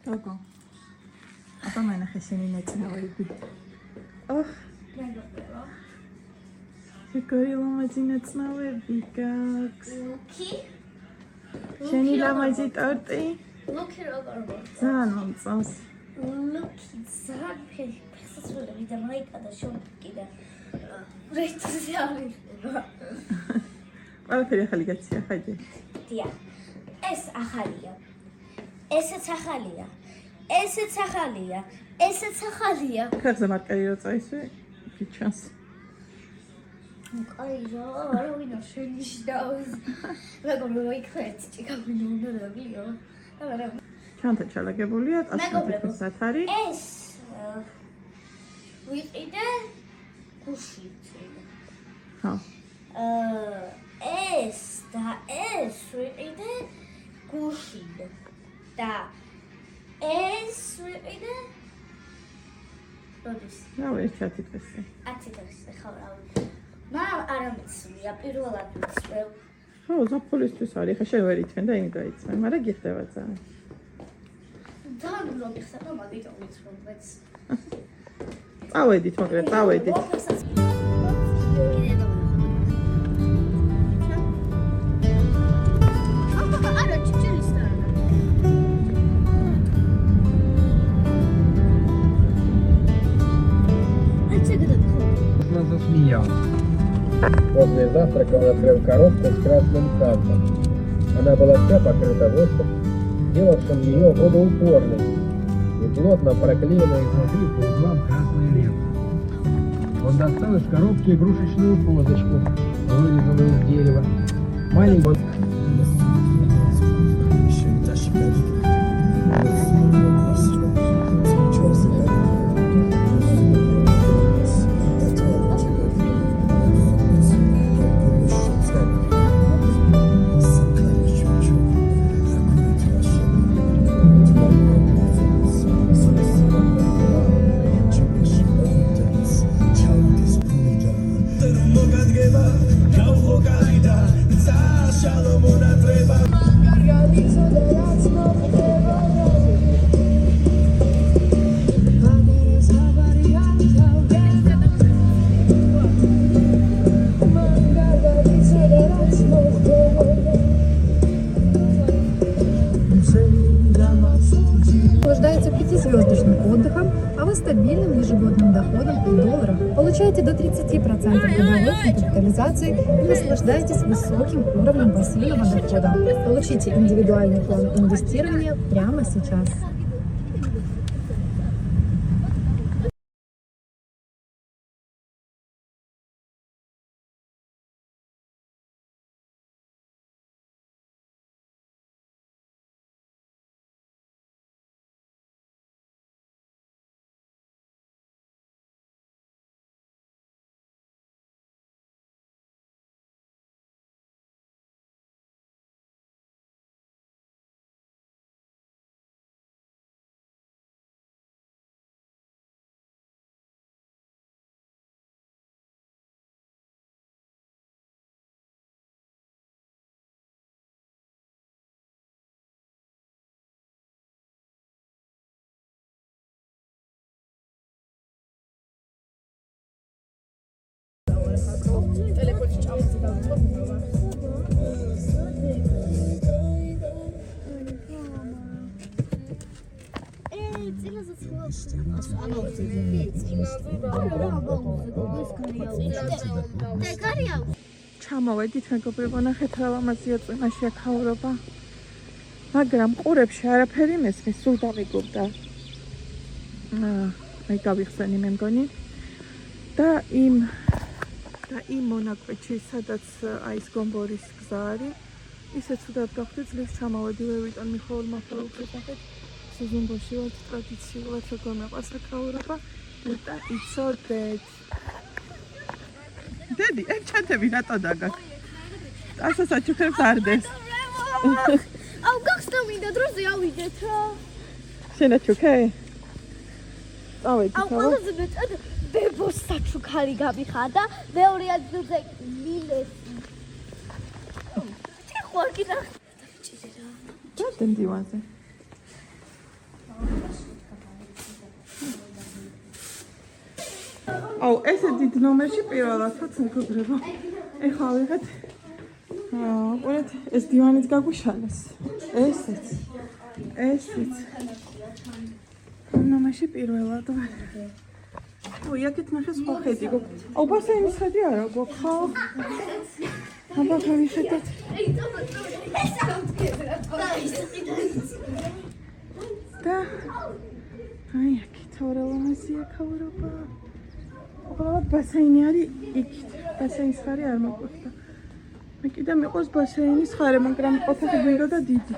გოგო. აბა მანახე შენი ნაწნავები. ოხ. როგორი ლამაზი ნაწნავები გაქვს. ლუკი. შენი ლამაზი ტორტი. ლუკი როგორ მოწონს? ძალიან მომწონს. ლუკი ძალიან ფეხსაცმელები და მაიკა და შორტი და რეიტინგზე არის. ყველაფერი ახალი გაცია ხაჯე. დია. ეს ახალია. ესეც ახალია. ესეც ახალია. ესეც ახალია. ხერზე მარკერი რო წაისვი, გიჩანს. აი რა, არა ვინა შენიშნავს. როგორ მოიქრეთ ჭიქავინო უნდა დავლიო. არა. ჩანთა ჩალაგებულია 100 სათარი. ეს ვიყიდე გუშით. ხო. ეს და ეს ვიყიდე გუშით. და ეს ვიყიდე როდის? რა ერთად დღესე. 10 დღესზე ხო რა ვიცი. მაგრამ არ ამიცნია პირველად ვიცვევ. ხო, ზაფხულისთვის არის, ხა შენ ვერ იცვენ და იმი გაიცვენ, მაგრამ გიხდება ძალიან. ძალიან რომ მიხსენო, მაგიტომ ვიცვევ მეც. წავედით, მაგრამ წავედით. После завтрака он открыл коробку с красным кантом. Она была вся покрыта воском, делавшим ее водоупорной, и плотно проклеена изнутри по углам красной лентой. Он достал из коробки игрушечную козочку, вырезанную из дерева. Маленькую... Наслаждаетесь 5-звездочным отдыхом, а вы стабильным ежегодным доходом в долларах. Получаете до 30% годовой капитализации и наслаждаетесь высоким уровнем пассивного дохода. Получите индивидуальный план инвестирования прямо сейчас. ჩამოვედით მეგობრებო, ნახეთ რა ლამაზია წვიმაში აქაურობა. მაგრამ ყურებში არაფერი მესმის, სულ დამიგობდა. მე გავიხსენი მე მგონი. და იმ მონაკვეთში, სადაც აი ეს გომბორის გზა არის, ისე ცუდად გავხდი, ძლივს ჩამოვედი ვიტონ მიხეილ მაფალოვსკის ნახეთ. სეზონში ვარ ტრადიციულად როგორ მეყვარს აქაურობა. და იცოდეთ. დედი, ეგ ჩათები რატო დაგაკ? ასა საჩუქრებს არ დეს. აუ გახსნა მინდა დროზე ავიდეთ რა. შენაჩუქე? წავედი აუ ყველაზე მეტად ბებოს საჩუქარი გამიხადა, მეორე ადგილზე მინესი. Τι ხوار კიდე. და დენ დივანზე. ესე დიდ ნომერში პირველად ვთქვათ მეგობრებო. ეხლა ვიღეთ ყურეთ, ეს დივანიც გაგვიშალეს. ესეც. ნომერში პირველად ვარ. იქეთ ნახე სხვა ხედი გვაქვს. ბასეინის ხედი არა გვაქვს ხო? აბა გავიხედოთ. და აი აქეთ ორალამაზია ქაურობა. უბრალოდ ბასეინი არის იქით. ბასეინის ხარი არ მოგვხვდა. მე კიდე მიყვარს ბასეინის ხარი, მაგრამ ოთახი გვინდოდა დიდი.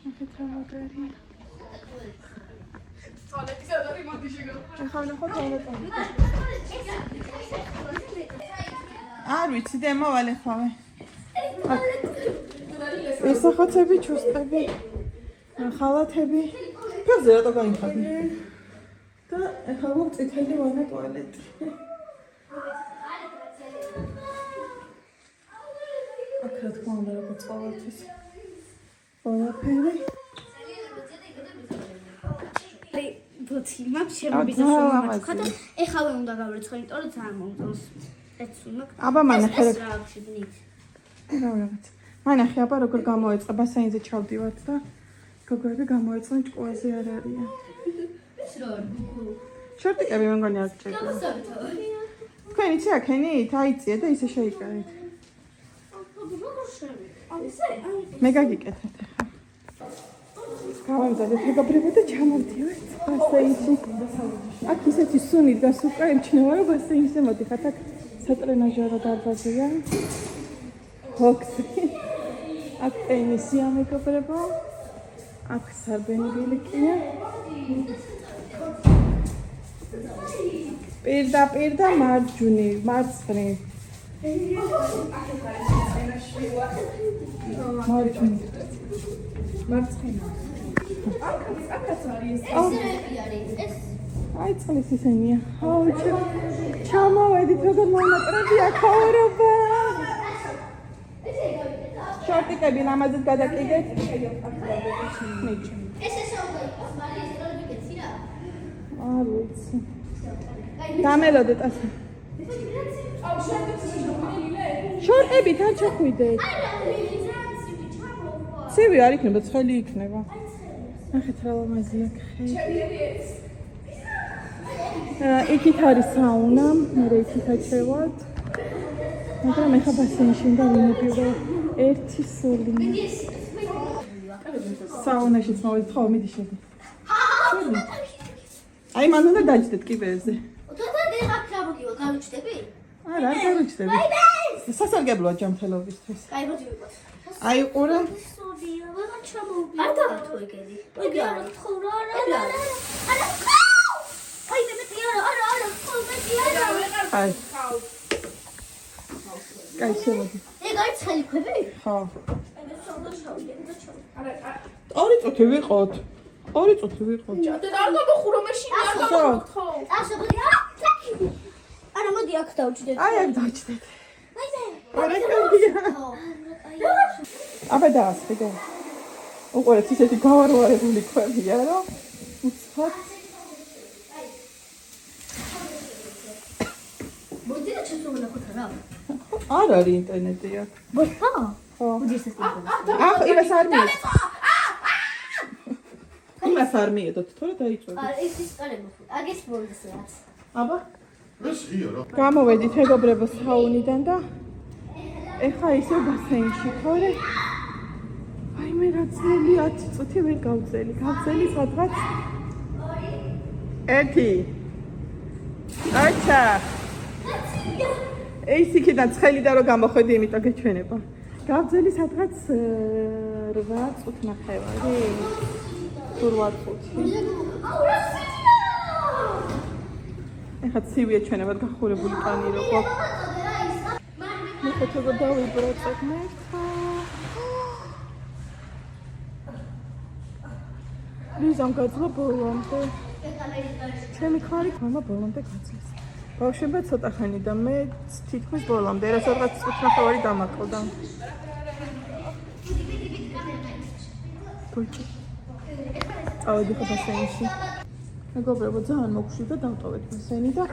აქეთ რაღაცაა. ეხლა ნახოთ ტუალეტი. არ ვიცი, დემოვალ ეხლავე. ესახოცები, ჩუსტები, ხალათები. ფერზე რატო გაიხადი? და ეხლა გვაქვს წითელი ვანა ტუალეტი. აქ რა თქმა უნდა როგორც ყოველთვის. ყველაფერი. ბოთი მაქვს შემობიზა ხა და ეხავე უნდა გავრიცხო, იმიტომ რომ ძალიან მომწონს. ეცუნო. აბა მანახე. რა აღშიდნით. რა რაღაც. მანახე აბა როგორ გამოეწყა ბასეინზე ჩავდივართ და გოგოები გამოეწყნენ ჭკუაზე არ არიან. შორტიკები მე მგონი არ გჭირდება. თქვენ იცი აქენით აიწიე და ისე შეიკარეთ. მე გაგიკეთეთ ახლა. გავამზადეთ მეგობრებო და ჩამოვდივართ ბასეინში. აქ ისეთი სუნი დგას უკვე ემჩნევა რომ ბასეინში მოდიხართ. აქ სატრენაჟერო დარბაზია. ბოქსი. აქ ტენისია მეგობრებო. აქ სარბენი ბილიკია. პირდაპირ და მარჯვნივ, მარცხნივ. მარჯვნივ. მარცხნივ. აი წყლის ისენია. აუ ჩამოვედით როგორ მონატრებია ქაურობა. შორტიკები ლამაზად გადაკიდეთ. არ ვიცი. დამელოდეთ ასე. შორტებით არ ჩახვიდეთ. ცივი არ იქნება, ცხელი იქნება. ნახეთ რა ლამაზია ხედი. იქით არის საუნა, მე იქით აჩევად. მაგრამ ეხა ბასეინში უნდა ვინებიო ერთი სული. საუნაშიც მოვიდეთ, ხო, მიდი შედი. აი მან უნდა დაჯდეთ კიბეზე. არა, არ გავიჩდები. სასარგებლოა ჯანმრთელობისთვის. აი ყურე. არ დავთო ეგეთი. ეგ არა, თხოვნა არა. აი მე არა, თხოვნა აი. კაი შემოდი. ეგ არის ცხელიფები? ხო. ორი წუთი ვიყოთ. ორი წუთი ვიყოთ. არ გამახურო მე შინია გამახო. არა მოდი აქ დავჭდეთ. აი აქ დავჭდეთ. აი აბა დაასხიდე. უყურეთ ისეთი გავარვარებული ქვებია რომ უცბად. მოდი და ჩასულნახოთ რა. არ არის ინტერნეტი აქ. ბოთა? ხო. მოდი ეს ახ იმას არ მიეც. იმას არ მიედოთ, თორე დაიწვევთ. ეს ის კარებო. აგეს ბოლოს რაც. აბა გამოვედით მეგობრებო საუნიდან და ეხა ისე ბასეინში თორე აი მე რა წელი 10 წუთი ვერ გავწელი. გავწელი სადღაც 1 აჩა ეს იქიდან ცხელი და რომ გამოხედი, იმიტომ გეჩვენება. გავწელი სადღაც 8 წუთი ნახევარი. 8 წუთი. ეხლა ცივია ჩვენებად გახურებული კანი რო გვაქვს. მე ხეთება დავიბროწებ მერთა. ლიზამ გაძლო ბოლომდე. ჩემი ხარი მამა ბოლომდე გაძლეს. ბავშვებმა ცოტა ხანი და მე თითქმის ბოლომდე, რა სადღაც 5 დამაკლდა. ბოჭი. ავედი ხო ბასეინში. მეგობრებო, ძალიან მოგშვიდა დავტოვეთ ისენი და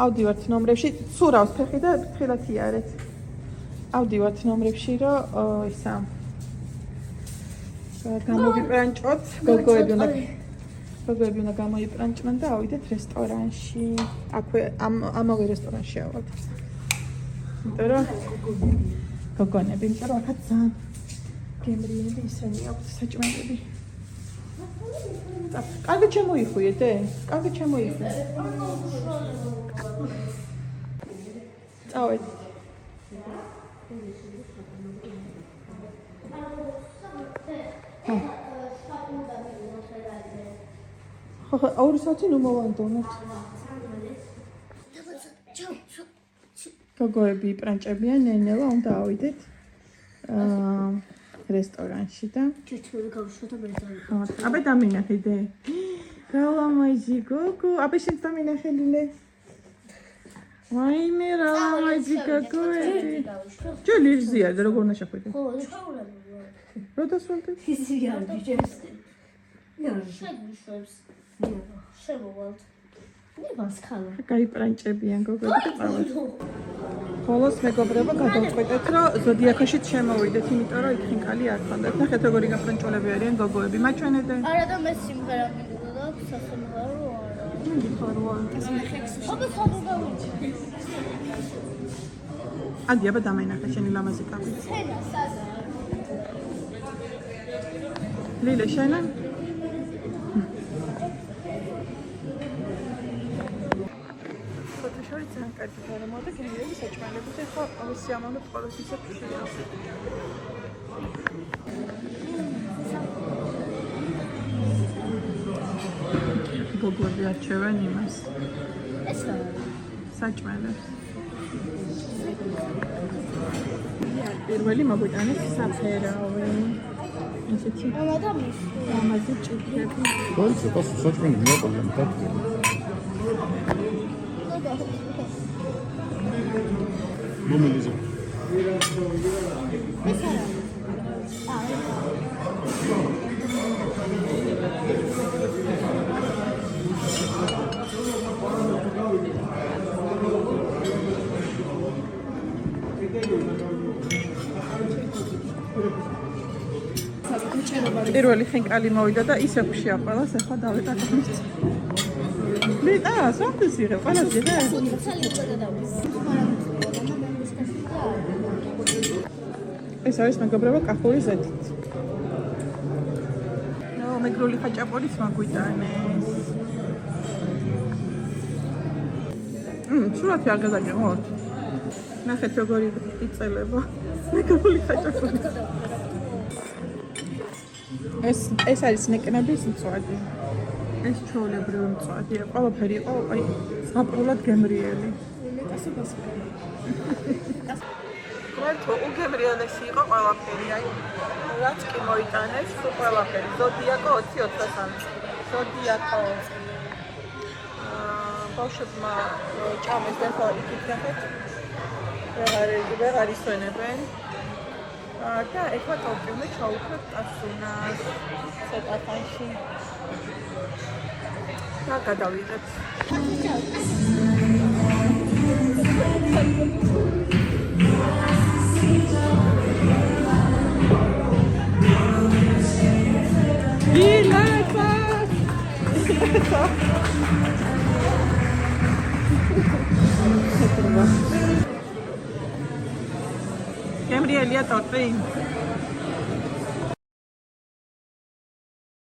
ავდივართ ნომრებში. ცურავს ფეხი და ფრთხილად იარეთ. ავდივართ ნომრებში, რომ ისა გამოვიპრანჭოთ, გოგოები უნდა გამოიპრანჭნან და ავიდეთ რესტორანში. აქვე ამავე რესტორანში ავალთ. იმიტომ რომ გოგონები, იმიტომ რომ აქაც ძალიან გემრიელი ისენი აქვთ საჭმელები. კარგი შემოიხვიეთ, კარგი შემოიხვიეთ. წავედით. ხო, ორი საათი ნუ მოვანდონოთ. გოგოები იპრანჭებიან, ნენელა უნდა ავიდეთ რესტორანში და აბა დამინახიდე. რალამაიზი გოგო, აბა შენ დამინახელინე. ვაიმე რალამაიზი გოგოები. ჯელი ზიადე როგორ უნდა შეხვიდე? ხო, ჩაულები. რო დასვანტე? ზიადე ჯერსტი. შეგვიშვებს. შემოვალთ. ნებას ხალა. გაიპრანჭებიან გოგოები და წავედით. ხოლოს მეგობრებო გადავწყვეტეთ რომ ზოდიაქოშიც შემოვიდეთ, იმიტომ რომ იქ ხინკალი არ ხონდათ. ნახეთ როგორი გაფრანჭოლები არიან გოგოები. მაჩვენებდე. არა და მე სიმღერა მინდოდა და სასიმღერო არა. მიგიხარო. აბა ხალხი ადი აბა დამაინახე შენი ლამაზი კაპი. ცენა საზა. ლილე შენა? ფოტოშორი ძალიან კარგი გარემოა და გემრიელი საჭმელები და ხო სიამოვნებთ ყოველთვის ისე ფშია. გოგოები არჩევენ იმას. ეს რა? საჭმელებს. პირველი მოგვიტანეს საფერავი. ესეთი ამა და მის. ლამაზი ჭიქები. Больше просто сочмени не было, так. Бумелиза. ეს არა. პირველი ხინკალი მოვიდა და ისე ხშია ყველას, ახლა დავეტაკებთ. ლიტა, სოფტის იღე, ყველას იღე. ეს არის მეგობრებო კახური ზეთით. ნო, მეგრული ხაჭაპურიც მაგვიტანეს. სურათი არ გადაგიღოთ. ნახეთ როგორი იწელება. მეგრული ხაჭაპური. ეს არის ნეკნების მწვადი. ეს ჩვეულებრივი მწვადია. ყველაფერი იყო აი საპრულად გემრიელი. მართლა უგემრიელესი იყო ყველაფერი. აი რაც კი მოიტანეს, ყველაფერი. ზოდიაკო 20-23. ზოდიაკო. ბავშვებმა ჭამეს და ხო იქით ნახეთ. ვეღარ ისვენებენ. და ეხლა ტოპიუმე ჩაუქრებთ ასუნას ცოტა ხანში და გადავიდეთ. ილეცა გემრიელია ტორტი.